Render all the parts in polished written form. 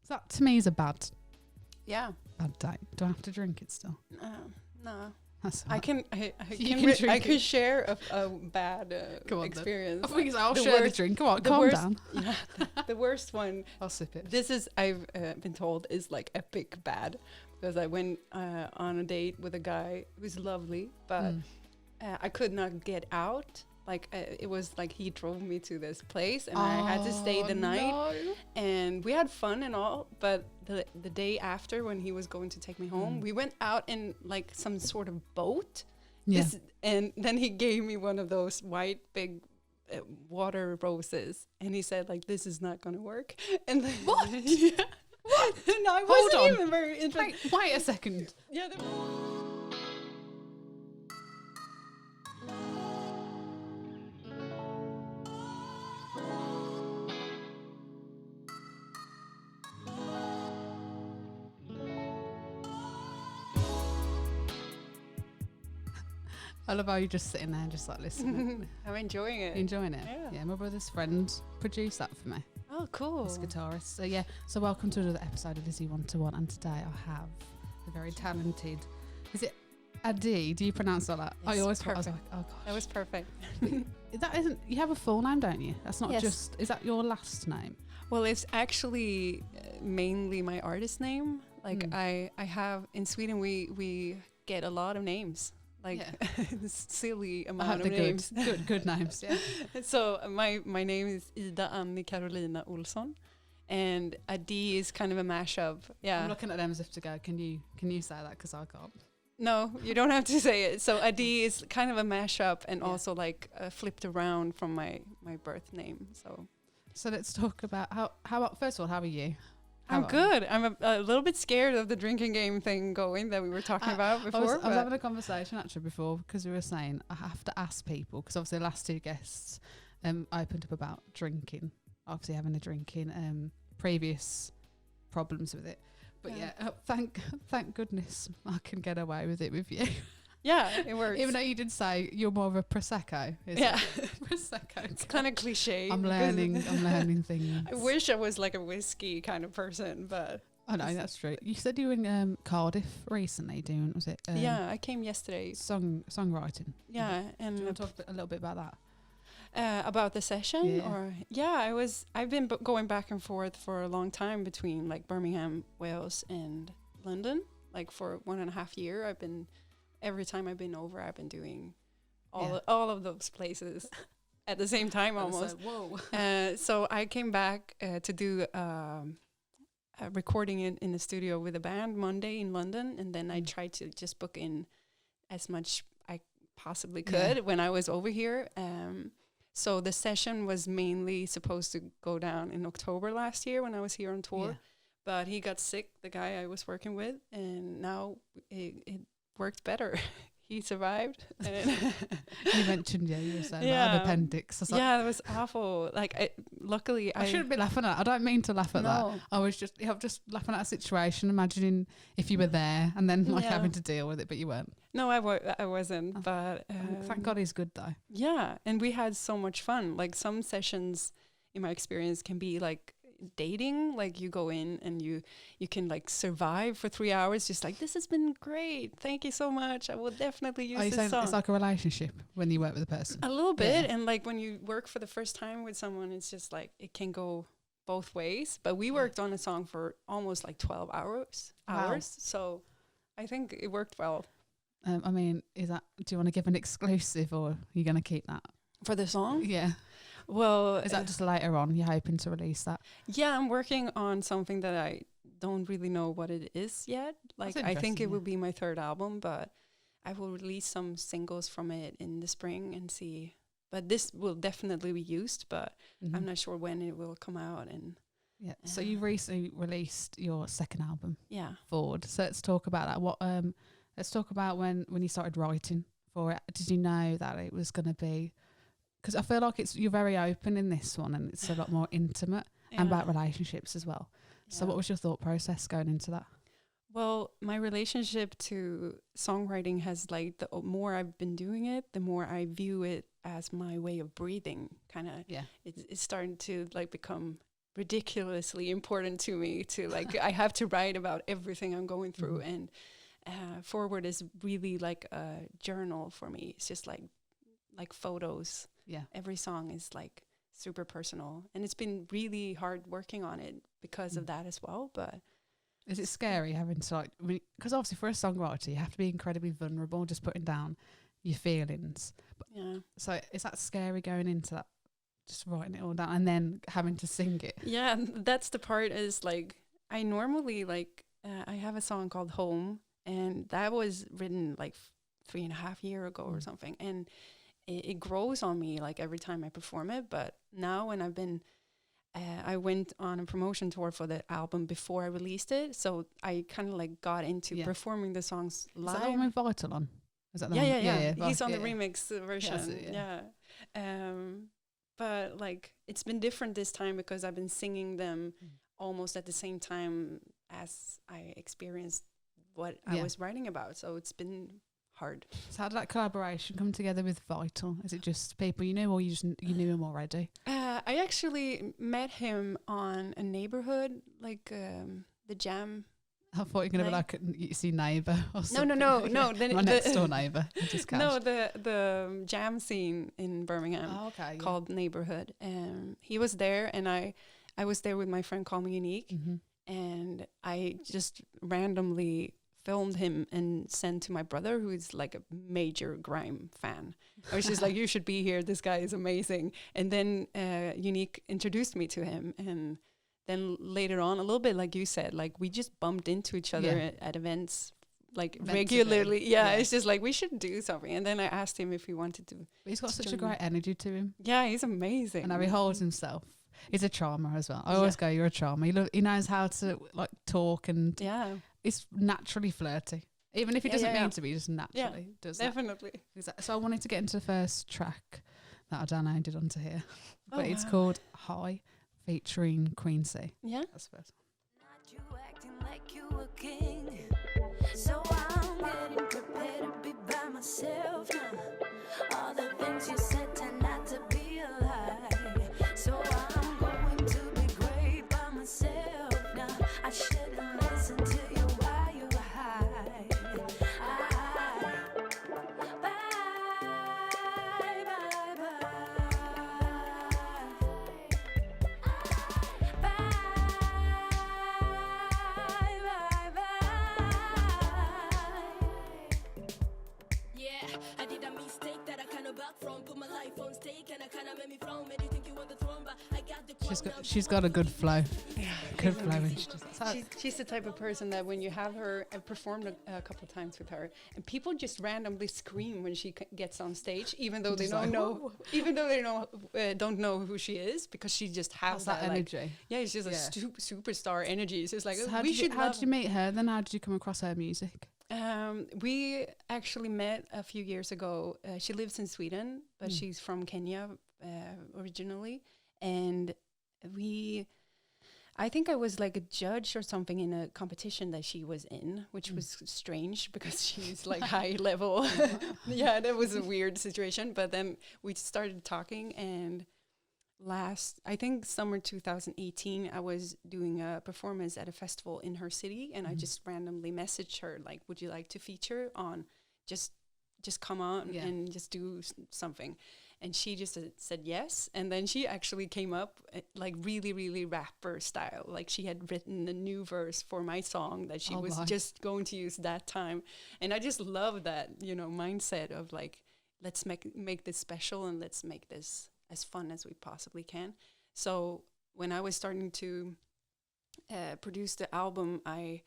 That to me is a bad day. Do I have to drink it still? No. That's I right. can drink I it. could share a bad Come on, experience. I think I'll The share worst- the drink. Come on, the calm worst- down. Yeah, the worst one. I'll sip it. This is I've been told is like epic bad because I went on a date with a guy who's lovely, but I could not get out. Like it was like he drove me to this place and I had to stay the night. No. And we had fun and all, but the day after when he was going to take me home, we went out in like some sort of boat. Yeah. And then he gave me one of those white big water roses, and he said like, "This is not going to work." And then, What? Yeah. What? And I Hold wasn't on. even very interested. Wait a second. Yeah. I love how you're just sitting there, just like listening. I'm enjoying it. You enjoying it? Yeah. My brother's friend produced that for me. Oh, cool. He's a guitarist. So yeah. So welcome to another episode of Lizzie 1-to-1, and today I have the very talented. Is it Adee? Do you pronounce it like that? It's I always thought, I was perfect. like, oh gosh. That was perfect. That isn't. You have a full name, don't you? That's not Yes. just. Is that your last name? Well, it's actually mainly my artist name. Like I have in Sweden, we get a lot of names. Like silly I amount have of the names. good names. Yeah. So my name is Ida Annie Carolina Olsson, and Adee is kind of a mashup. Yeah. I'm looking at them as if to go. Can you say that? Because I can't. No, you don't have to say it. So Adee is kind of a mashup and Yeah. also like flipped around from my birth name. So let's talk about how about first of all, how are you? I'm How are good. I'm a little bit scared of the drinking game thing going that we were talking about I before. was but having a conversation actually before because we were saying I have to ask people because obviously the last two guests opened up about drinking, obviously having a drinking previous problems with it. But thank goodness I can get away with it with you. yeah, it works. Even though you did say you're more of a prosecco. Yeah. Prosecco. It's kind of cliche. I'm learning things. I wish I was like a whiskey kind of person, but I know that's true. You said you were in Cardiff recently doing, was it? yeah, I came yesterday. Songwriting. Yeah, Do and you want to talk a little bit about that? about the session, Yeah. or I've been going back and forth for a long time between like Birmingham, Wales, and London. Like for 1.5 years, every time I've been over, I've been doing all of those places at the same time almost. Whoa. So I came back to do a recording in the studio with a band Monday in London, and then I tried to just book in as much I possibly could when I was over here. So the session was mainly supposed to go down in October last year when I was here on tour, but he got sick, the guy I was working with, and now it worked better. He survived. And You mentioned, you were saying about an appendix. I was like, yeah, it was awful. Like, luckily, I shouldn't be laughing at that. I don't mean to laugh at that. No. I was just laughing at a situation, imagining if you were there and then having to deal with it, but you weren't. No, I wasn't. But Thank God he's good though. yeah, and we had so much fun. Like some sessions, in my experience, can be like dating. Like you go in and you can like survive for 3 hours, just like, this has been great. Thank you so much. I will definitely use Are you this saying song. it's like a relationship when you work with a person? A little bit, and like when you work for the first time with someone, it's just like it can go both ways. But we worked on a song for almost like 12 hours. Wow. So I think it worked well. I mean, do you want to give an exclusive or are you going to keep that? For the song? Yeah. Well, Is that just later on? You're hoping to release that? yeah, I'm working on something that I don't really know what it is yet. Like, I think it will be my third album, but I will release some singles from it in the spring and see. But this will definitely be used, but I'm not sure when it will come out. And so you recently released your second album, yeah. Forward. So let's talk about that. Let's talk about when you started writing for it. Did you know that it was going to be? Because I feel like you're very open in this one, and it's a lot more intimate and about relationships as well. Yeah. So what was your thought process going into that? Well, my relationship to songwriting has like the more I've been doing it, the more I view it as my way of breathing. Kind of, it's starting to like become ridiculously important to me to like I have to write about everything I'm going through, and Forward is really like a journal for me. It's just like photos. Yeah. Every song is like super personal, and it's been really hard working on it because of that as well. But is it scary having to like, because obviously for a songwriter you have to be incredibly vulnerable, just putting down your feelings. But yeah. so is that scary going into that, just writing it all down and then having to sing it? Yeah, that's the part is like I normally like I have a song called Home, and that was written like 3.5 years ago or something, and it grows on me like every time I perform it. But now when I've been I went on a promotion tour for the album before I released it, so I kind of like got into performing the songs live. Is that the one with Vital on? Is that the one? Yeah. He's on the remix version. Yeah. But like it's been different this time because I've been singing them almost at the same time as I experienced what I was writing about. So it's been hard. So how did that collaboration come together with Vital? Is it just people you knew, or you knew him already? I actually met him on a neighborhood, like the jam. I thought you were going to be like, you see neighbour or something. No. My next door neighbour. No, the jam scene in Birmingham called Neighborhood. He was there, and I was there with my friend called Unique, and I just randomly filmed him and sent to my brother, who is like a major grime fan. I was just like, you should be here. This guy is amazing. And then Unique introduced me to him, and then later on, a little bit like you said, like we just bumped into each other at events, like regularly. Yeah, it's just like we should do something. And then I asked him if he wanted to. But he's got such a great energy to him. Yeah, he's amazing. And how he holds himself. He's a charmer as well. I always go, you're a charmer. He knows how to like talk, and he's naturally flirty. Even if he doesn't mean to be, he just naturally does that. Definitely. So I wanted to get into the first track that I downloaded onto here. But it's called High, featuring Quincy. Yeah. That's the first one. Not you acting like you a king. So I'm getting prepared to be by myself now. All the things you said turned out to be a lie. So I'm going to be great by myself now. I shouldn't listen to you while you're high. Bye, bye, bye. Yeah, I did a mistake that I kinda back from. Put my life on stake and I kinda made me frown. Made you think you want the throne, but I got the crown. She's got a good flow. Yeah, good flow. And she's the type of person that when you have her, I performed a couple of times with her, and people just randomly scream when she gets on stage, even though they don't know, don't know who she is, because she just has that energy. Like, yeah, it's just a superstar energy. It's just like so how did you meet her? Then how did you come across her music? We actually met a few years ago. She lives in Sweden, but she's from Kenya originally, and I think I was like a judge or something in a competition that she was in, which was strange because she's like high level. Yeah, that was a weird situation. But then we started talking, and I think summer 2018, I was doing a performance at a festival in her city, and I just randomly messaged her, like, would you like to feature on, just come on and just do something. And she just said yes. And then she actually came up like really, really rapper style. Like she had written a new verse for my song that she was just going to use that time. And I just love that, mindset of like, let's make this special, and let's make this as fun as we possibly can. So when I was starting to produce the album, I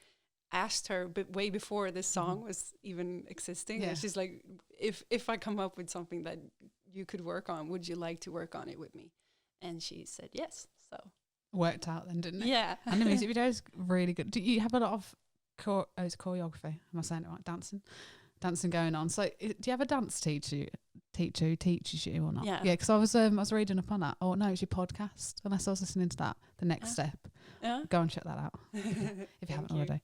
asked her, but way before this song was even existing, and she's like, if I come up with something that you could work on, would you like to work on it with me? And she said yes. So worked out then, didn't it? Yeah. And the music video is really good. Do you have a lot of it's choreography? Am I saying it right? Dancing going on. So do you have a dance teacher who teaches you or not? Yeah. Yeah, because I was reading up on that. Oh no, it's your podcast. Unless I was listening to that, the next step. Yeah. Go and check that out if you haven't already.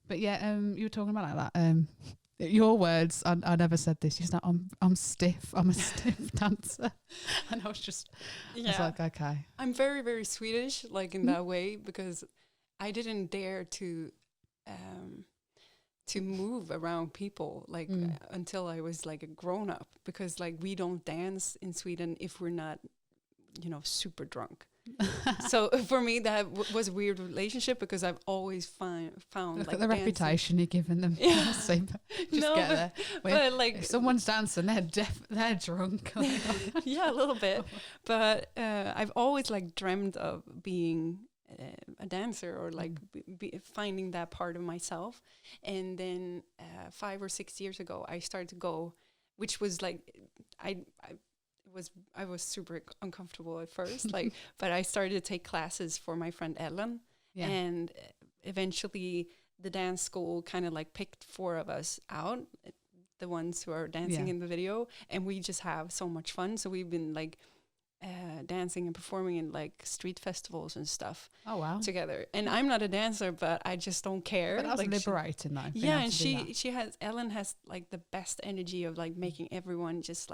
But yeah, you were talking about like that. Your words, I never said this. She's like, I'm stiff. I'm a stiff dancer. And I was just, I was like, okay. I'm very, very Swedish, like in that way, because I didn't dare to move around people like until I was like a grown up, because like we don't dance in Sweden if we're not, super drunk. So for me that was a weird relationship, because I've always found Look like at the dancing. reputation you're giving them. Yeah. Just No, get there. but like if someone's dancing, they're drunk. yeah, a little bit. But I've always like dreamt of being a dancer, or like finding that part of myself. And then 5 or 6 years ago, I started to go, which was like I was super uncomfortable at first, like, but I started to take classes for my friend Ellen, and eventually the dance school kind of like picked 4 of us out, the ones who are dancing in the video, and we just have so much fun. So we've been like dancing and performing in like street festivals and stuff. Oh wow! Together, and I'm not a dancer, but I just don't care. But that's like liberating, though. Yeah, and Ellen has like the best energy of like making everyone just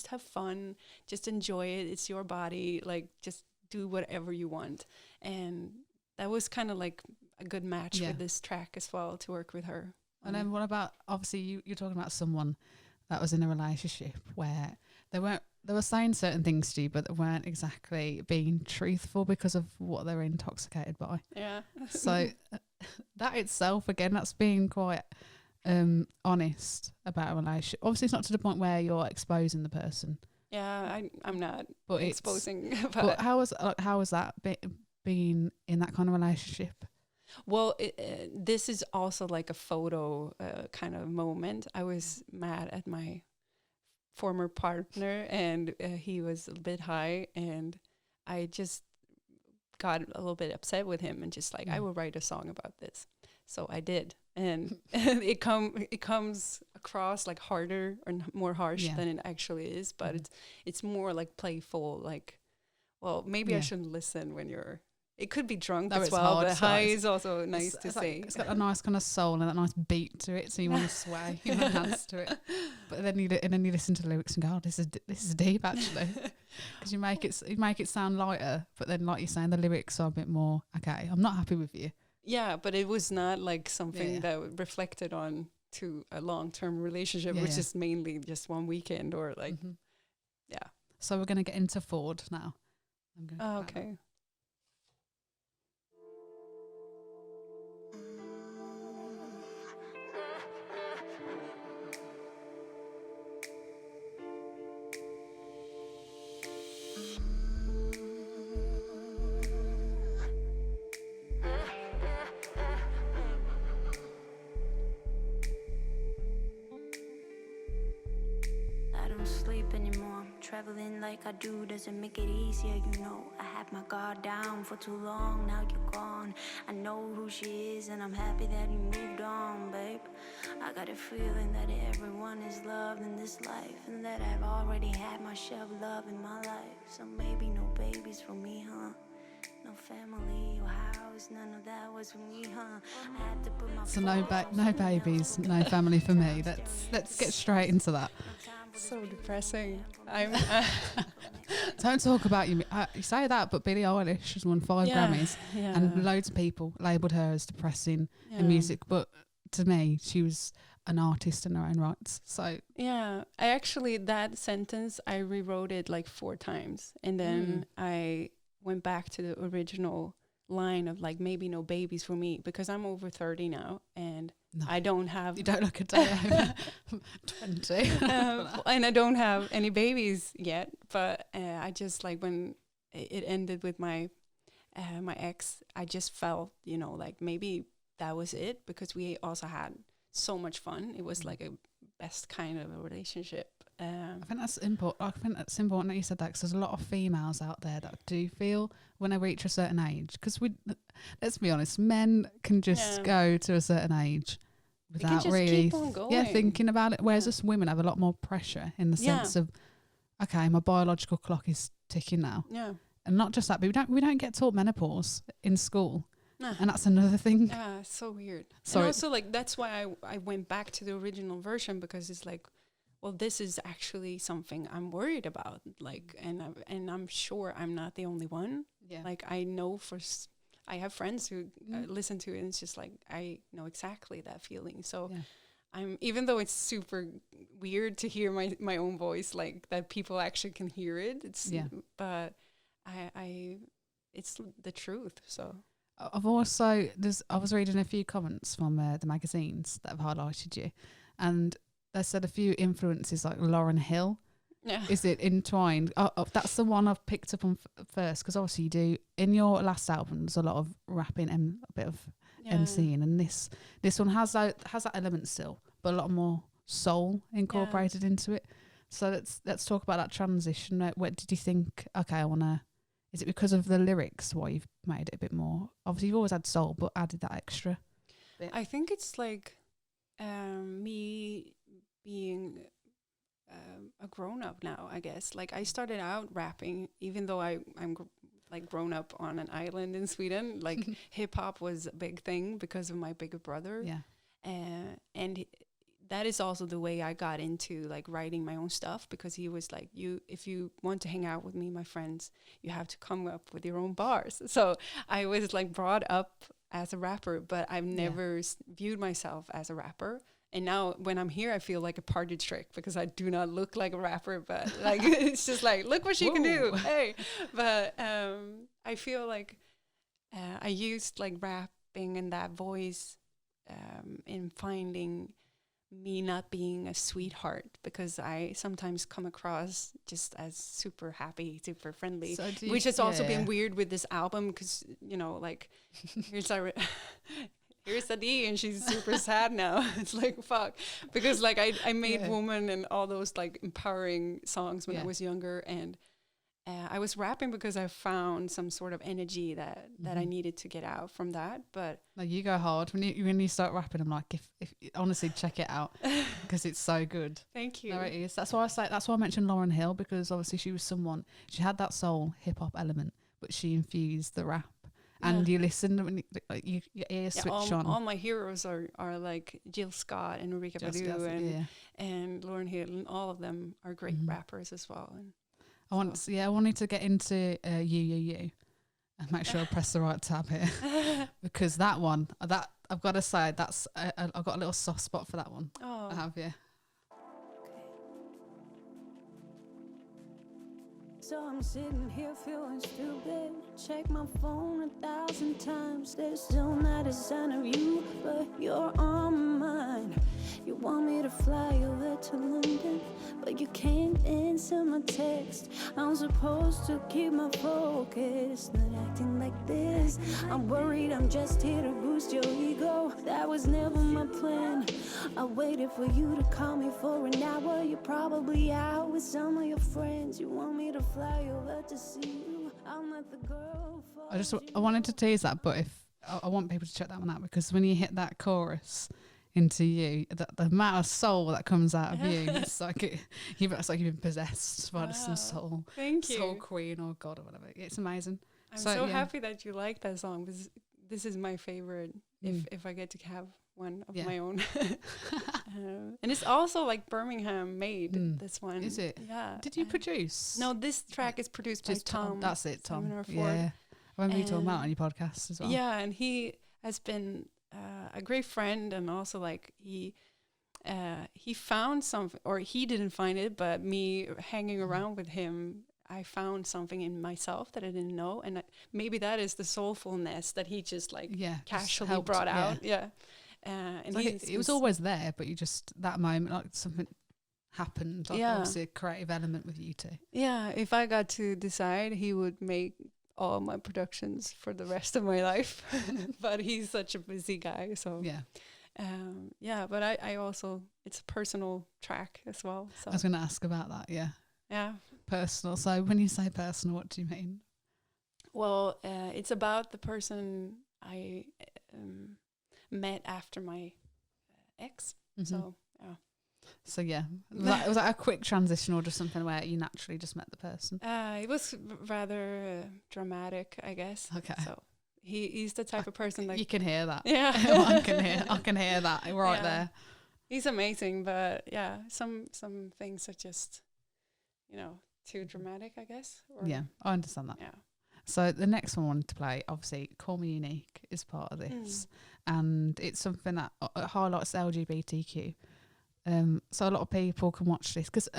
have fun, just enjoy it. It's your body, like just do whatever you want. And that was kind of like a good match with this track as well, to work with her. And then what about, obviously you're talking about someone that was in a relationship where they were saying certain things to you, but they weren't exactly being truthful because of what they were intoxicated by. Yeah. So that itself, again, that's being quite honest about a relationship. Obviously, it's not to the point where you're exposing the person. Yeah, I'm not but exposing. But how was that being in that kind of relationship? Well, this is also like a photo kind of moment. I was mad at my former partner, and he was a bit high, and I just got a little bit upset with him, and just like, I will write a song about this. So I did, and it comes across like harder or more harsh than it actually is, but it's more like playful, like, well, maybe I shouldn't listen when you're. It could be drunk as well, but high is also nice to say. It's got a nice kind of soul and that nice beat to it, so you want to sway your hands to it. But then you listen to the lyrics and go, "Oh, this is deep, actually," because you make it sound lighter. But then, like you're saying, the lyrics are a bit more. Okay, I'm not happy with you. Yeah, but it was not like something that reflected on to a long-term relationship, which is mainly just one weekend or like, So we're gonna get into Ford now. Okay. Traveling like I do doesn't make it easier, you know. I had my guard down for too long, now you're gone. I know who she is and I'm happy that you moved on, babe. I got a feeling that everyone is loved in this life, and that I've already had my share of love in my life. So maybe no babies for me, huh? No family or house, none of that was for me, huh? I had to put my so no babies, no family for me. Let's get straight into that. So depressing. Don't talk about you. You say that, but Billie Eilish has won 5 Grammys, and loads of people labelled her as depressing in music. But to me, she was an artist in her own rights. So I actually, that sentence, I rewrote it like 4 times, and then I went back to the original line of like, maybe no babies for me, because I'm over 30 now, and I don't have. You don't look a day over 20. And I don't have any babies yet, but I just like, when it ended with my my ex, I just felt, like maybe that was it, because we also had so much fun. It was like a best kind of a relationship. I think that's important. I think that's important that you said that, because there's a lot of females out there that do feel when they reach a certain age, because let's be honest, men can just go to a certain age without really keep on going. Thinking about it, whereas us women have a lot more pressure in the sense of, okay, my biological clock is ticking now, and not just that, but we don't get taught menopause in school. and that's another thing. Yeah, so weird. Sorry. And also, like, that's why I went back to the original version, because it's like, well, this is actually something I'm worried about. Like, and I'm sure I'm not the only one. Yeah. Like, I know I have friends who listen to it, and it's just like, I know exactly that feeling. So even though it's super weird to hear my own voice, like that people actually can hear it. But it's the truth. So I was reading a few comments from the magazines that have highlighted you, and they said a few influences like Lauryn Hill. yeah. Is it entwined? That's the one I've picked up on first, because obviously you do in your last album. There's a lot of rapping and a bit of MCing, and this one has that element still, but a lot more soul incorporated into it. So let's talk about that transition. What did you think? Okay, is it because of the lyrics why you've made it a bit more? Obviously, you've always had soul, but added that extra bit. I think it's like me being a grown up now, I guess. Like, I started out rapping, even though I'm like grown up on an island in Sweden. Like, hip hop was a big thing because of my bigger brother. Yeah. And that is also the way I got into like writing my own stuff, because he was like, if you want to hang out with me, my friends, you have to come up with your own bars. So I was like brought up as a rapper, but I've never viewed myself as a rapper. And now when I'm here, I feel like a party trick, because I do not look like a rapper, but like, it's just like, look what she can do. Hey, but I feel like I used like rapping and that voice in finding me not being a sweetheart, because I sometimes come across just as super happy, super friendly, so which has also been weird with this album, because, you know, like, here's Adee, and she's super sad now. It's like, fuck, because like I made Woman and all those like empowering songs when I was younger, and I was rapping because I found some sort of energy that I needed to get out from that. But no, you go hard when you start rapping. I'm like, if honestly, check it out, because it's so good. Thank you. No, it is. That's why I mentioned Lauryn Hill, because obviously she had that soul hip hop element, but she infused the rap. And you listen when your ears switch on. All my heroes are like Jill Scott and Erykah Badu and Lauryn Hill, and all of them are great rappers as well. And I wanted to get into you and make sure I press the right tab here, because that one, that I've got to say, that's I've got a little soft spot for that one. Oh, I have, yeah. So I'm sitting here feeling stupid. Check my phone 1,000 times. There's still not a sign of you, but you're on my mind. You want me to fly over to London, but you can't answer my text. I'm supposed to keep my focus, not acting like this. I'm worried I'm just here to boost your ego. That was never my plan. I waited for you to call me for an hour. You're probably out with some of your friends. You want me to fly over to see you. I'm not the girl for I wanted to tease that, but if I want people to check that one out, because when you hit that chorus into you, the amount of soul that comes out of you, it's like it's like you've been possessed by some soul. Thank you. Soul queen or God or whatever. It's amazing. I'm so happy that you like that song, because this is my favorite if I get to have one of my own. And it's also like Birmingham made, this one. Is it? Yeah. Did you produce? No, this track is produced by Tom. That's it, Tom. Yeah. I remember you talking about it on your podcast as well. Yeah, and he has been a great friend, and also like he found something, or he didn't find it, but me hanging around with him, I found something in myself that I didn't know, and maybe that is the soulfulness that he just like casually brought out. Yeah. And like it was always there, but you just, that moment, like something happened, like obviously a creative element with you two. Yeah, if I got to decide, he would make all my productions for the rest of my life. But he's such a busy guy, so but I also, it's a personal track as well. So I was going to ask about that. Yeah, personal. So when you say personal, what do you mean? Well, it's about the person I met after my ex. So So was that a quick transition, or just something where you naturally just met the person? It was rather dramatic, I guess. Okay. So He's the type of person that You can hear that. yeah. I can hear that right Yeah. there. He's amazing, but yeah, some things are just, too dramatic, I guess. Or, Yeah, I understand that. Yeah. So the next one I wanted to play, obviously, Call Me Unique is part of this, and it's something that highlights LGBTQ. So a lot of people can watch this because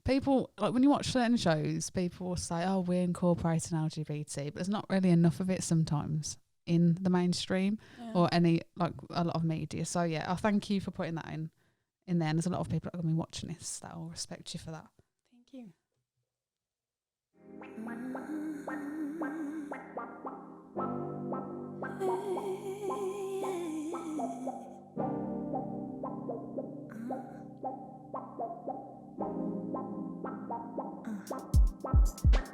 people, like when you watch certain shows, people will say, "Oh, we're incorporating LGBT," but there's not really enough of it sometimes in the mainstream or any like a lot of media. So yeah, I thank you for putting that in there. And there's a lot of people that are going to be watching this that will respect you for that. Thank you.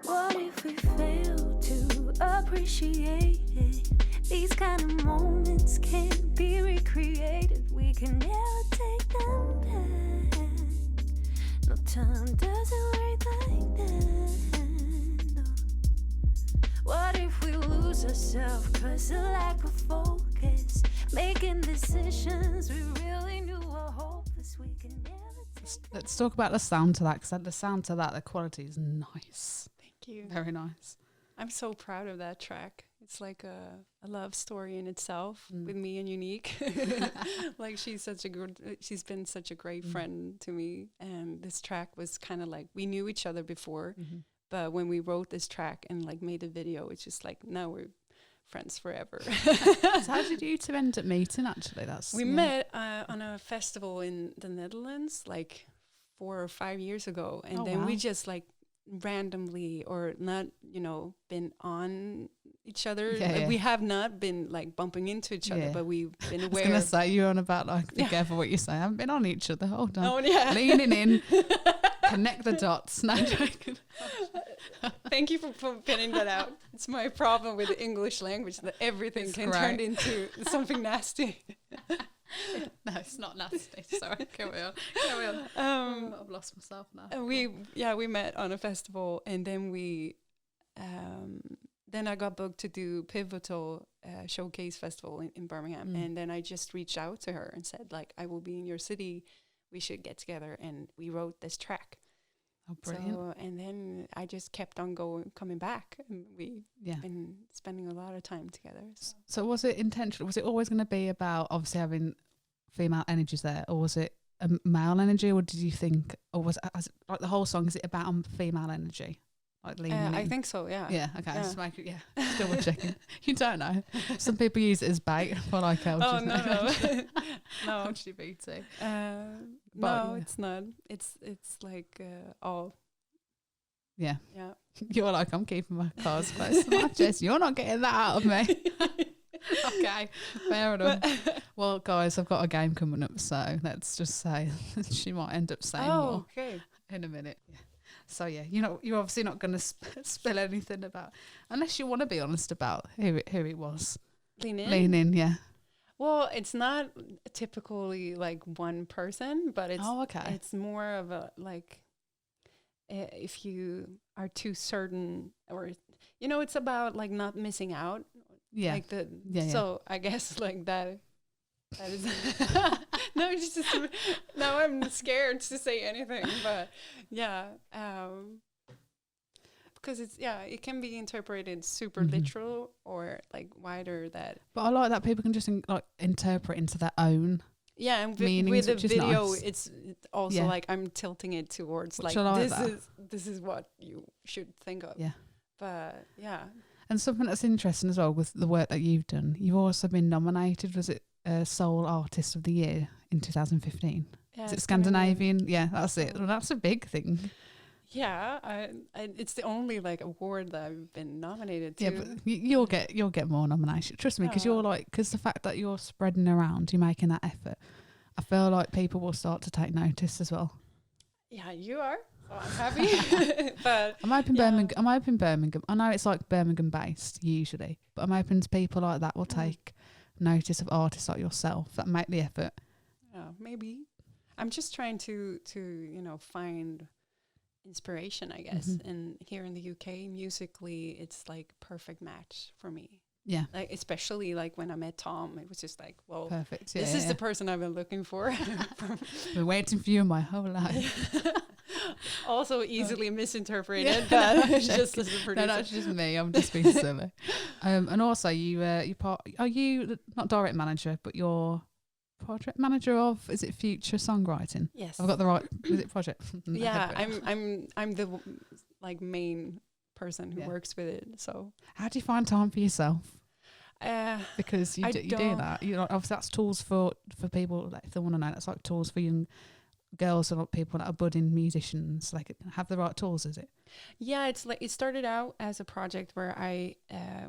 What if we fail to appreciate it? These kind of moments can't be recreated. We can never take them back. No time doesn't work like that. No. What if we lose ourselves cause of lack of focus? Making decisions we really knew were hopeless. We can never take. Let's talk about the sound to that, because the sound to that, the quality is nice. Thank you. Very nice. I'm so proud of that track. It's like a love story in itself with me and Unique. Like she's been such a great friend to me. And this track was kind of like, we knew each other before, but when we wrote this track and like made the video, it's just like, now we're friends forever. So how did you two end up meeting actually? We met on a festival in the Netherlands like 4 or 5 years ago. And then we just like randomly or not, been on each other. We have not been like bumping into each other, but we've been aware. I was going to say, you're on about like, be careful what you say. I haven't been on each other. Hold on. Oh, yeah. Leaning in, connect the dots. No, Thank you for pinning that out. It's my problem with the English language that everything can turn into something nasty. No, it's not nasty. Sorry, carry on. I've lost myself now. We met on a festival, and then then I got booked to do Pivotal Showcase Festival in Birmingham, and then I just reached out to her and said, like, I will be in your city. We should get together, and we wrote this track. Oh, brilliant! So, and then I just kept on coming back, and we've been spending a lot of time together. So was it intentional? Was it always going to be about obviously having female energies there, or was it a male energy, or did you think, or was it, like the whole song? Is it about female energy? Like leaning in? I think so. Yeah. Yeah. Okay. Just make it. Yeah. Double checking. You don't know. Some people use it as bait for like LGBT. No. LGBT. No, it's not. It's like all. Yeah. Yeah. You're like, I'm keeping my cards close to my chest. You're not getting that out of me. Okay, fair enough. Well, guys, I've got a game coming up, so let's just say she might end up saying more in a minute. Yeah. So yeah, you're obviously not going to spill anything about, unless you want to be honest about who it was. Lean in, yeah. Well, it's not typically like one person, but it's it's more of a like if you are too certain, or it's about like not missing out. Yeah. Like so I guess like that is no, it's just now I'm scared to say anything, but because it can be interpreted super literal or like wider that. But I like that people can just interpret into their own. Yeah, and meanings, with the video, nice. It's also like I'm tilting it towards which like this is what you should think of. Yeah, but yeah. And something that's interesting as well with the work that you've done, you've also been nominated. Was it Soul Artist of the Year in 2015? Yeah, is it Scandinavian? Yeah, that's it. Well, that's a big thing. Yeah, it's the only like award that I've been nominated to. Yeah, but you'll get more nominations. Trust me, because because the fact that you're spreading around, you're making that effort. I feel like people will start to take notice as well. Yeah, you are. So I'm happy. But I'm hoping Birmingham. I know it's like Birmingham based usually, but I'm hoping people like that will take notice of artists like yourself that make the effort. Yeah, maybe. I'm just trying to find inspiration, I guess. And here in the UK, musically, it's like perfect match for me. Yeah. Like especially like when I met Tom, it was just like, well, Perfect. this is the person I've been looking for. Been waiting for you my whole life. Also easily misinterpreted, but just as a producer. No, that's just me. I'm just being silly. And also, you are you not direct manager, but you're project manager of, is it Future Songwriting? Yes. I've got the right. Is it project? Yeah, I'm the like main person who Yeah. works with it. So How do you find time for yourself? Because you I do don't- that. You know, obviously that's tools for people, like, if they want to know. That's like tools for young girls or people that are budding musicians. Like, have the right tools, is it? yeah, it's like it started out as a project where I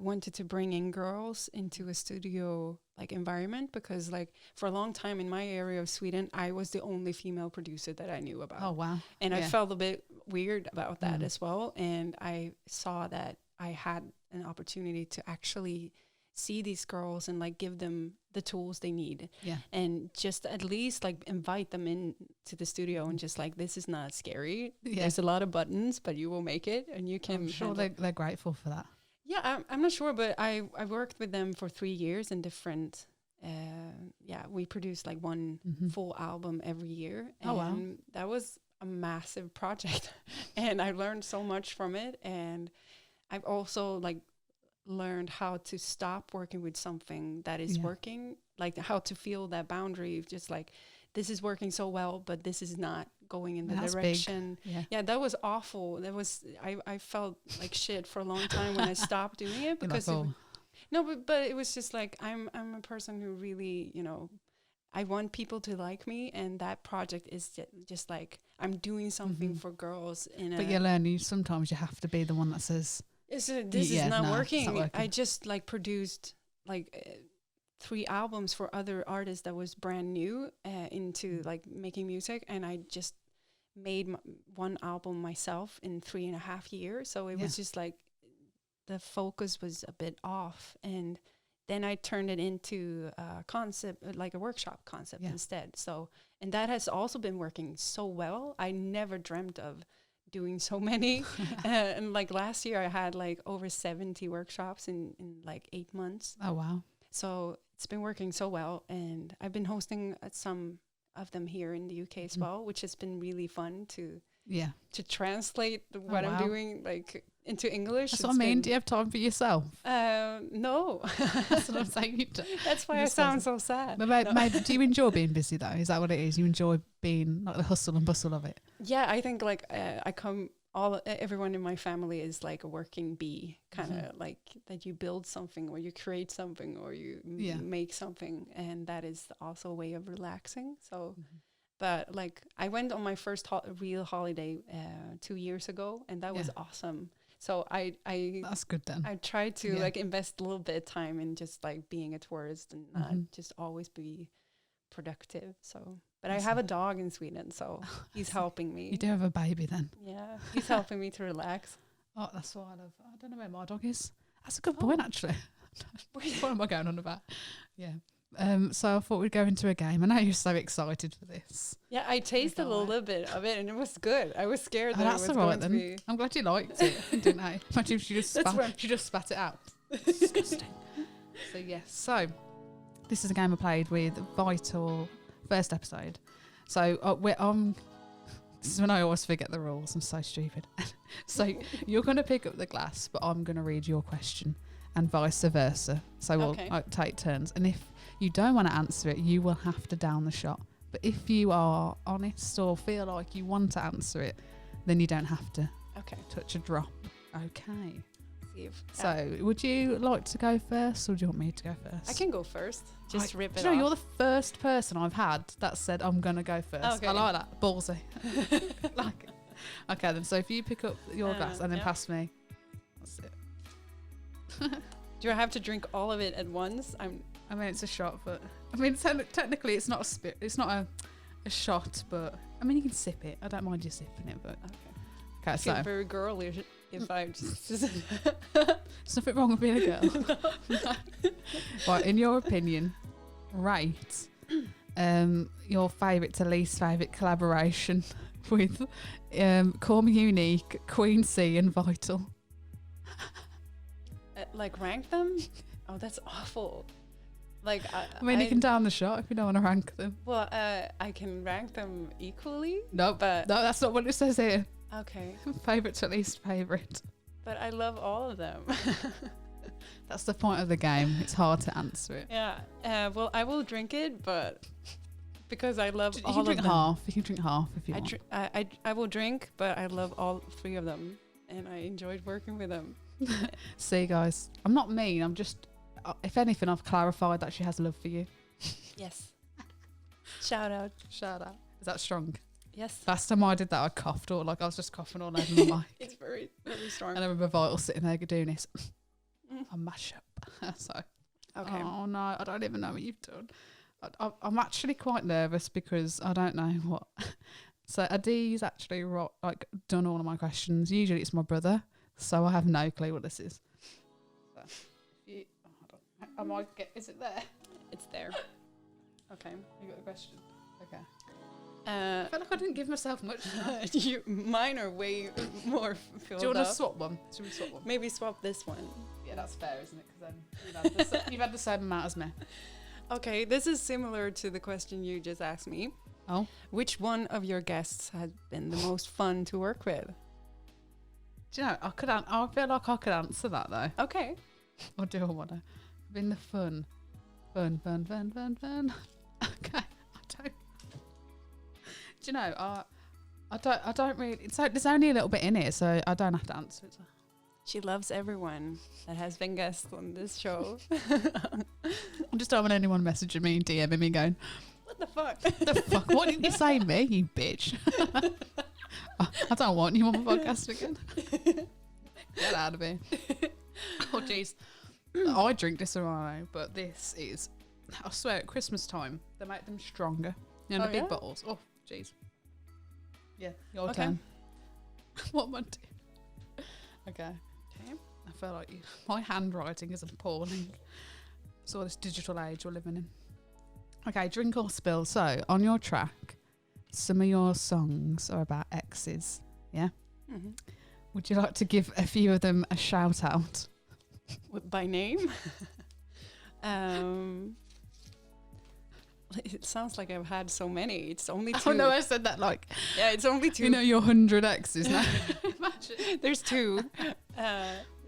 wanted to bring in girls into a studio like environment, because like for a long time in my area of Sweden, I was the only female producer that I knew about. Oh wow! And I Yeah. felt a bit weird about that Mm. as well. And I saw that I had an opportunity to actually see these girls and like give them the tools they need, Yeah. and just at least like invite them in to the studio and just like, this is not scary. Yeah. There's a lot of buttons, but you will make it, and you can. I'm sure handle- they're grateful for that. Yeah, I'm not sure, but I worked with them for 3 years in different. We produced like one Mhm. full album every year. Oh, wow. And that was a massive project. And I learned so much from it. And I've also like learned how to stop working with something that is Yeah. working, like how to feel that boundary of just like, this is working so well, but this is not going in the That's big. direction. Yeah. Yeah, that was awful. That was I felt like shit for a long time when I stopped doing it, You're like, because oh, no, but it was just like, I'm a person who really, I want people to like me, and that project is just like, I'm doing something Mhm. for girls in but a. you learn. Sometimes you have to be the one that says, This Yeah, is not no, it's not working. working. I just like produced like 3 albums for other artists that was brand new into like making music, and I just made one album myself in 3.5 years. So it was just like the focus was a bit off, and then I turned it into a concept, like a workshop concept instead. So, and that has also been working so well. I never dreamt of doing so many. And like last year I had like over 70 workshops in like 8 months. oh wow. So it's been working so well, and I've been hosting some of them here in the UK as Mhm. well, which has been really fun to Yeah. translate what I'm wow. doing like into English. That's what I mean. Do you have time for yourself? No. That's what I'm saying. You do. That's why You I just sound so sad. But No. maybe, do you enjoy being busy though? Is that what it is? You enjoy being like the hustle and bustle of it? Yeah, I think like everyone in my family is like a working bee, kind of like that you build something or you create something or you Yeah. make something, and that is also a way of relaxing. So, but like I went on my first real holiday 2 years ago, and that was Yeah. awesome. So I That's good then. I try to Yeah. like invest a little bit of time in just like being a tourist and not Mhm. just always be productive. So, but I That's have a dog in Sweden, so he's helping me. You do have a baby then. Yeah, he's helping me to relax. Oh, that's what I love. I don't know where my dog is. That's a good point, actually. What am I going on about? Yeah. So I thought we'd go into a game. I know you're so excited for this. Yeah, I tasted a go little bit of it, and it was good. I was scared Oh, that that's it was all right going to then. be. I'm glad you liked it, didn't I? Imagine if That's when- she just spat it out. Disgusting. So yes. So this is a game I played with Vital first episode. So this is when I always forget the rules. I'm so stupid. So you're going to pick up the glass, but I'm going to read your question, and vice versa. So we'll Okay. take turns. And if you don't want to answer it, you will have to down the shot. But if you are honest or feel like you want to answer it, then you don't have to Okay. touch a drop. Okay. See if So would you like to go first, or do you want me to go first? I can go first. Just rip Do it you know, off. you're the first person I've had that said I'm going to go first. Okay. I like that. Ballsy. Like it. Okay, then. So if you pick up your glass and then yeah. pass me. That's it. Do I have to drink all of it at once? I mean, it's a shot, but... I mean, technically, it's not it's not a shot, but... I mean, you can sip it. I don't mind you sipping it, but... Okay. Okay, I feel so... very girly if I just There's nothing wrong with being a girl. Right, in your opinion, rate your favourite to least favourite collaboration with Call Me Unique, Queen C and Vital. like rank them. Oh, that's awful. Like, I mean, you can down the shot if you don't want to rank them. Well, I can rank them equally. No, but no, that's not what it says here. Okay. Favorite to least favorite. But I love all of them. That's the point of the game. It's hard to answer it. Yeah. Well, I will drink it, but because I love all You can of drink them. half. You can drink half if you want. I will drink, but I love all 3 of them, and I enjoyed working with them. See, guys, I'm not mean. I'm just, if anything, I've clarified that she has love for you. Yes. Shout out. Shout out. Is that strong? Yes. Last time I did that, I coughed all, like I was just coughing all over my mic. It's very, very strong. And I remember Vital sitting there doing this. I mash up. So, Okay. oh no, I don't even know what you've done. I'm actually quite nervous because I don't know what. So Adee's actually done all of my questions. Usually it's my brother, so I have no clue what this is. So, hold on. I might get. Is it there? It's there. Okay. You got the question. Okay. I I feel like I didn't give myself much. mine are way more filled Do you want to up. swap one? Should we swap one? Maybe swap this one. Yeah, that's fair, isn't it? Because then you've had the same amount as me. Okay, this is similar to the question you just asked me. Oh. Which one of your guests has been the most fun to work with? Do you know, I feel like I could answer that though. Okay. Or do I want to? Been the fun. Fun. Okay. I don't. Do you know, I don't really, there's only a little bit in it, so I don't have to answer it. So. She loves everyone that has been guests on this show. I just don't want anyone messaging me, DMing me going, What the fuck? the fuck? What did you say, me, you bitch? I don't want you on my podcast again. Get out of here. Oh, jeez. I drink this around, but this is, I swear, at Christmas time, they make them stronger. You know, the big bottles. Oh, jeez. Yeah, your turn. What am I doing? Okay. I feel like my handwriting is appalling. It's all this digital age we're living in. Okay, drink or spill. So, on your track, some of your songs are about exes, yeah? Mm-hmm. Would you like to give a few of them a shout out? By name? It sounds like I've had so many. It's only 2. Oh no, I said that like... Yeah, it's only 2. You know your 100 exes now. Imagine. There's 2.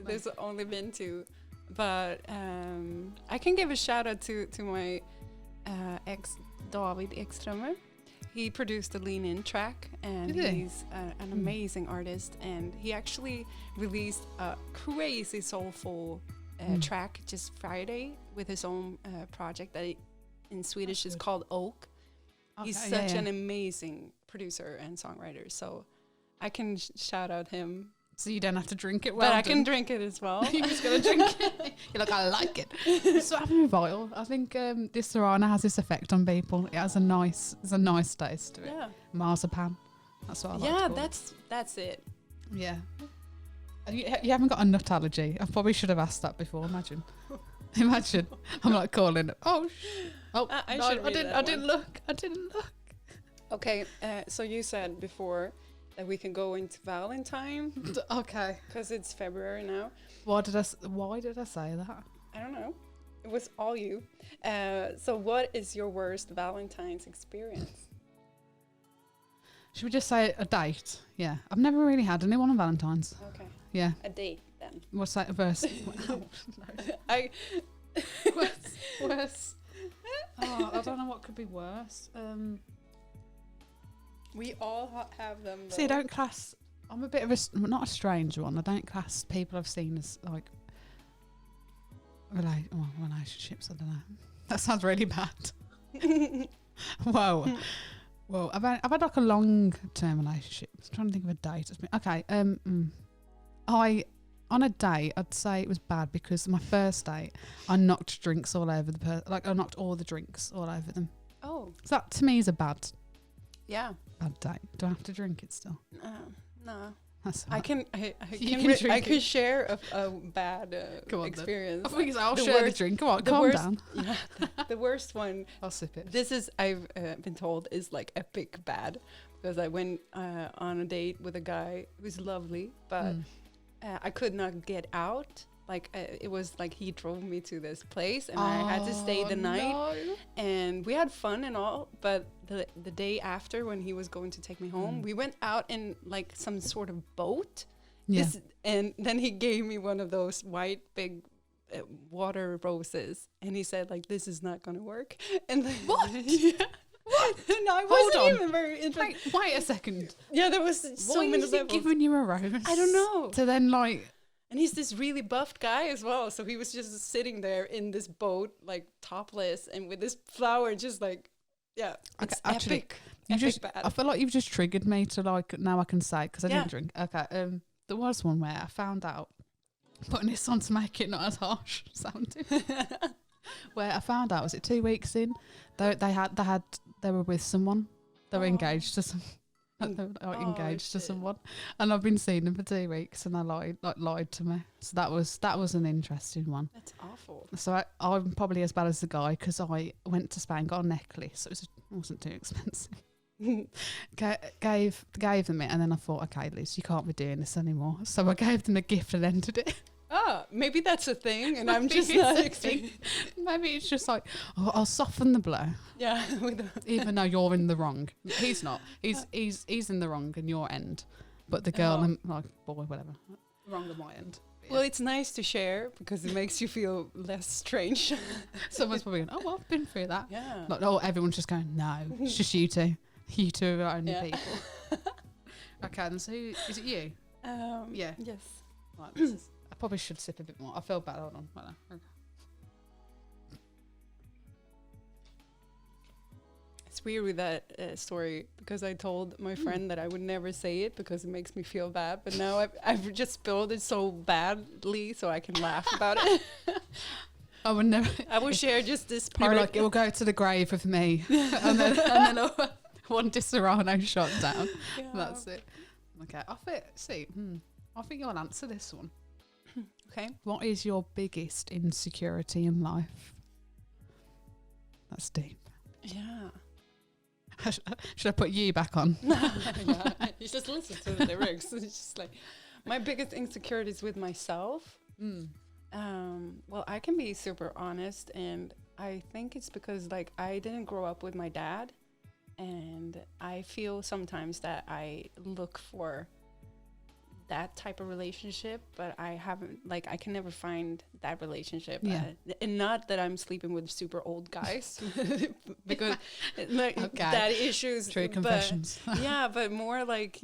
There's only been 2. But I can give a shout out to my ex, David Ekströmer. He produced the Lean In track, and he's an amazing artist. And he actually released a crazy soulful track just Friday with his own project that in Swedish is called Oak. Okay, he's such an amazing producer and songwriter. So I can shout out him. So you don't have to drink it. But I can drink it as well. You're just going to drink it. You're like, I like it. It's what happened with Vital. I think this Serrano has this effect on people. It has a nice taste to it. Yeah. Marzipan. That's what I like. Yeah, to call that's it. Yeah. And you haven't got a nut allergy. I probably should have asked that before. Imagine. I'm like calling it. I didn't look. Okay, so you said before that we can go into Valentine. Okay. Because it's February now. Why did I say that? I don't know. It was all you. So what is your worst Valentine's experience? Should we just say a date? Yeah. I've never really had anyone on Valentine's. Okay. Yeah. A date then. What's that verse? Worse. Oh, I don't know what could be worse. We all have them. Though. See, I don't class. I'm a bit of not a strange one. I don't class people I've seen as like relationships. I don't know. That sounds really bad. Whoa. Well, I've had like a long-term relationship. I'm trying to think of a date. Okay. On a date, I'd say it was bad because my first date, I knocked drinks all over the person. Like I knocked all the drinks all over them. Oh. So that to me is a bad date. Do I have to drink it still? No. That's I right. I can share a bad experience. I think I'll share the drink. Come on, calm down. Yeah, the worst one. I'll sip it. This is, I've been told, is like epic bad because I went on a date with a guy who was lovely, but I could not get out. Like it was like he drove me to this place, and I had to stay the night. No. And we had fun and all, but the day after, when he was going to take me home, we went out in like some sort of boat. Yeah. And then he gave me one of those white big water roses, and he said like, this is not gonna work. And then What? Yeah. What? No, I Hold wasn't on. even very interested. Wait a second. Yeah, there was so Why many is he levels. giving you a rose? I don't know. To then like, And he's this really buffed guy as well. So he was just sitting there in this boat, like topless, and with this flower, just like, yeah, Okay, it's actually, epic. you Epic just, bad. I feel like you've just triggered me to like, now I can say, because I Yeah. didn't drink. Okay, there was one where I found out, putting this on to make it not as harsh sounding, where I found out, was it 2 weeks in, they were with someone, they were engaged to some. They were like, engaged to shit. someone, and I've been seeing them for 2 weeks, and they lied to me. So that was an interesting one. That's awful. So I'm probably as bad as the guy, because I went to Spain, got a necklace, so it wasn't too expensive. Gave them it, and then I thought, okay, Liz, you can't be doing this anymore. So I gave them a gift and ended it. Ah, maybe that's a thing, and I'm Maybe just it's not a expecting. Maybe it's just like, oh, I'll soften the blow, Yeah, with even though you're in the wrong. He's not. He's in the wrong in your end, but the girl, and like boy, whatever, wrong on my end. well, it's nice to share because it makes you feel less strange. Someone's probably going, oh, I've been through that. Yeah. Like, oh, everyone's just going, no, it's just you two. You two are only Yeah. people. Okay, and so is it you? Yeah. Yes. Right, this is, I probably should sip a bit more. I feel bad. Hold on. Right now. Okay. It's weird with that story because I told my friend that I would never say it because it makes me feel bad. But now I've just spilled it so badly so I can laugh about it. I would never. I will share just this You were part. like, it will go to the grave with me, and then one Disaronno shot down. Yeah. That's it. Okay, I think you'll answer this one. Okay. What is your biggest insecurity in life? That's deep. Yeah. Should I put you back on? Yeah. You just listen to the lyrics. It's just like my biggest insecurity is with myself. Well, I can be super honest, and I think it's because like I didn't grow up with my dad, and I feel sometimes that I look for that type of relationship, but I haven't, like, I can never find that relationship. Yeah. And not that I'm sleeping with super old guys, because like Okay. daddy issues. True but- confessions. yeah, but more like,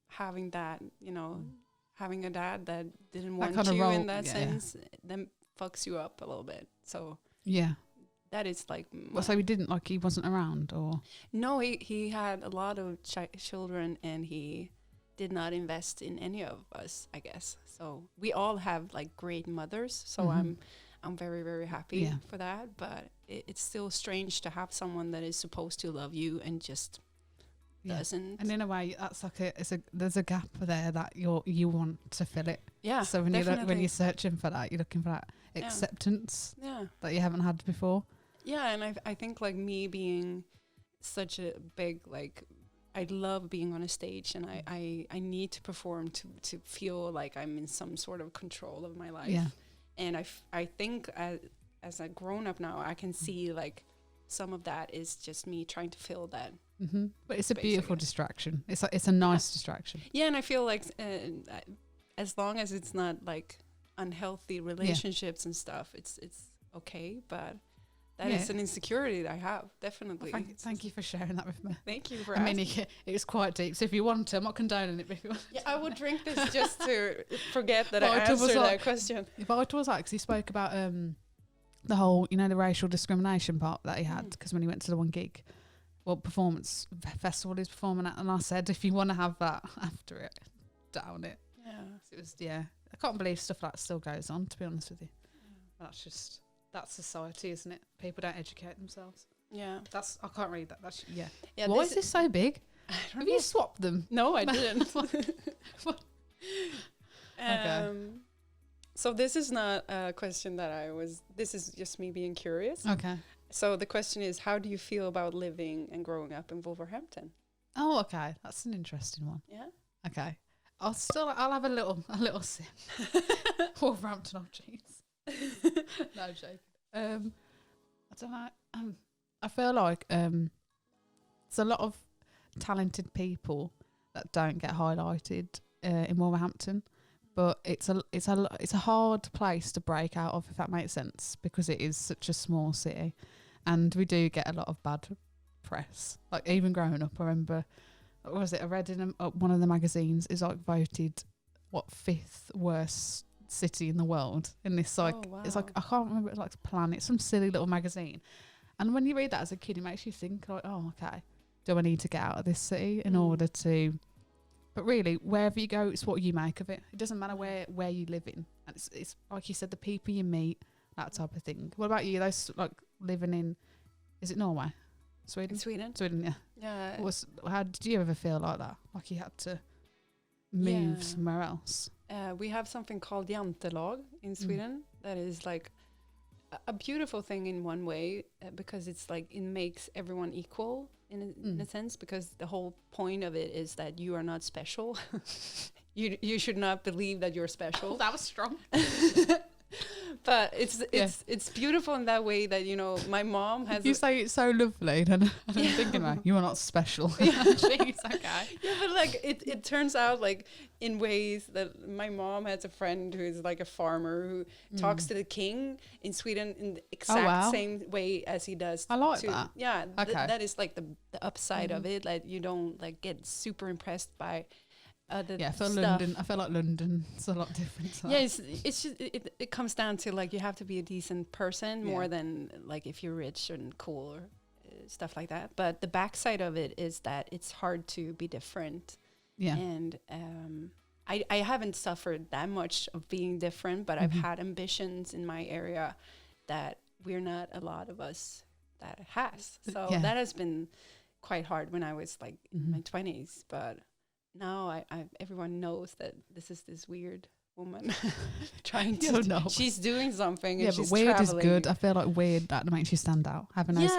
having that, having a dad that didn't want kind of you role, in that yeah. sense, then fucks you up a little bit. So Yeah. that is like, Well, so he wasn't around, or no, he had a lot of children, and he did not invest in any of us, I guess. So we all have like great mothers. So I'm very, very happy Yeah. for that. But it's still strange to have someone that is supposed to love you and just doesn't. And in a way, that's like there's a gap there that you want to fill it. Yeah. So when you're searching for that, you're looking for that Yeah. acceptance Yeah. that you haven't had before. Yeah, and I think like me being such a big, like, I love being on a stage, and I need to perform to feel like I'm in some sort of control of my life. Yeah. And I think as a grown up now, I can see like some of that is just me trying to fill that. But it's a Space, I beautiful guess. distraction. It's a nice distraction. Yeah, and I feel like as long as it's not like unhealthy relationships and stuff, it's okay. But that is an insecurity that I have, definitely. Well, thank you for sharing that with me. Thank you for I mean, asking. it was quite deep. So if you want to, I'm not condoning it. But if you want Yeah, I would drink this just to forget that I Vital was answered like- that question. Vital was like, because he spoke about the whole, the racial discrimination part that he had, because when he went to the one gig, performance festival he's performing at, and I said, if you want to have that after it, down it. Yeah. So it was, I can't believe stuff like that still goes on, to be honest with you. That's society, isn't it? People don't educate themselves. Yeah. I can't read that. Yeah. Why is this so big? I don't Have know. you swapped them? No, I didn't. Okay. So this is not a question this is just me being curious. Okay. So the question is, how do you feel about living and growing up in Wolverhampton? Oh, okay. That's an interesting one. Yeah. Okay. I'll have a little sip. Wolverhampton off cheese. No, I'm joking. I don't know. I feel like there's a lot of talented people that don't get highlighted in Wolverhampton, but it's a hard place to break out of, if that makes sense, because it is such a small city, and we do get a lot of bad press. Like even growing up, I remember, what was it? I read in one of the magazines is like voted 5th worst city in the world in this it's like I can't remember, it's like Planet, some silly little magazine. And when you read that as a kid, it makes you think like, oh, okay, do I need to get out of this city in order to? But really, wherever you go, it's what you make of it. It doesn't matter where you live in. And it's like you said, the people you meet, that type of thing. What about you? Those like living in, is it Norway? Sweden, yeah. Yeah. How did you ever feel like that? Like you had to move somewhere else? We have something called jantelag in Sweden that is like a beautiful thing in one way, because it's like it makes everyone equal in a sense, because the whole point of it is that you are not special. you should not believe that you're special. Oh, that was strong. But it's beautiful in that way that, you know, my mom has. You say it's so lovely, and I'm thinking like, you are not special. Jeez, okay. Yeah, but like it turns out like in ways that my mom has a friend who is like a farmer who talks to the king in Sweden in the exact same way as he does. I like that. Yeah, okay. That is like the upside of it. Like you don't like get super impressed by. I feel like London's a lot different. It's just it comes down to like you have to be a decent person more than like if you're rich and cool or stuff like that. But the backside of it is that it's hard to be different. Yeah, and I haven't suffered that much of being different, but I've had ambitions in my area that we're not a lot of us that has. So that has been quite hard when I was like in my 20s, but. Now I everyone knows that this is this weird woman trying to. She's doing something. Yeah, and but she's weird traveling. is good. I feel like weird that makes you stand out, having those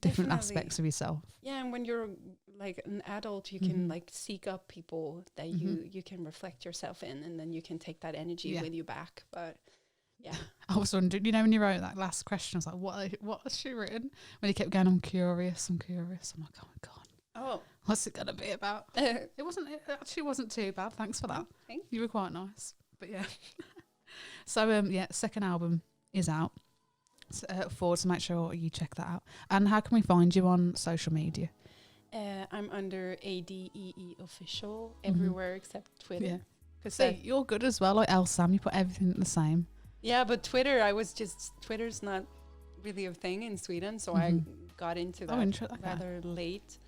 different aspects of yourself. Yeah, and when you're like an adult, you can like seek up people that you can reflect yourself in, and then you can take that energy with you back. But yeah, I was wondering, you know, when you wrote that last question, I was like, what has she written? When you kept going, I'm curious. I'm like, oh my god. Oh, what's it gonna be about? It actually wasn't too bad. Thanks for that. You were quite nice. But yeah. So second album is out. So, forward to make sure you check that out. And how can we find you on social media? I'm under Adee official everywhere except Twitter. Yeah. Because you're good as well. Like El Sam, you put everything the same. Yeah, but Twitter's not really a thing in Sweden, so I got into that rather late.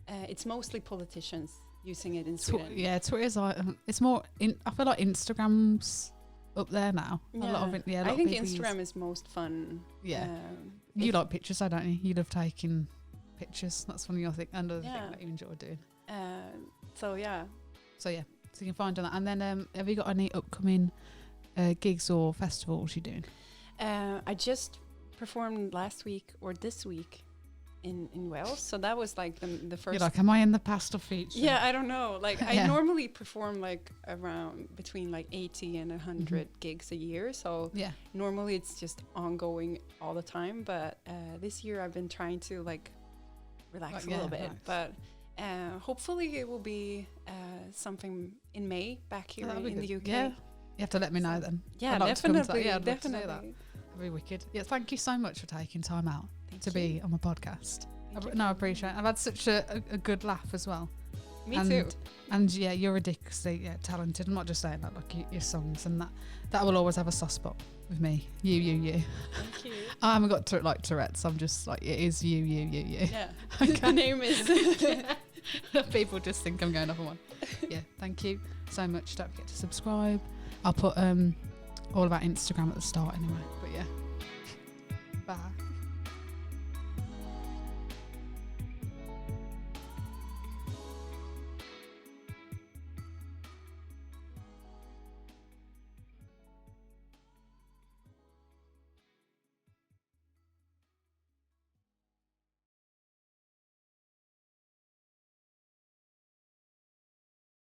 It's mostly politicians using it in Sweden. Twitter's like it's more. I feel like Instagram's up there now. Yeah. A lot of it. Yeah, I think Instagram is most fun. Yeah, you like pictures, don't you? You love taking pictures. That's one of your another thing that you enjoy doing. So you can find on that. And then have you got any upcoming gigs or festivals you're doing? I just performed last week or this week. In Wales, so that was like the first. You're like, am I in the past or future? Yeah, I don't know. Like I normally perform like around between like 80 and 100 gigs a year. So normally it's just ongoing all the time. But this year I've been trying to like relax a little bit. Nice. But hopefully it will be something in May back here in the UK. Yeah, you have to let me know then. Yeah, definitely. I'd love to know that. That'd be wicked. Yeah, thank you so much for taking time out to be on my podcast. I appreciate it. I've had such a good laugh as well. Me too. And yeah, you're ridiculously talented. I'm not just saying that, like your songs and that will always have a soft spot with me. You. Thank you. I haven't got Tourette's. I'm just like, it is you. Yeah. The name is. People just think I'm going off on one. Yeah, thank you so much. Don't forget to subscribe. I'll put all of our Instagram at the start anyway. But yeah. Bye.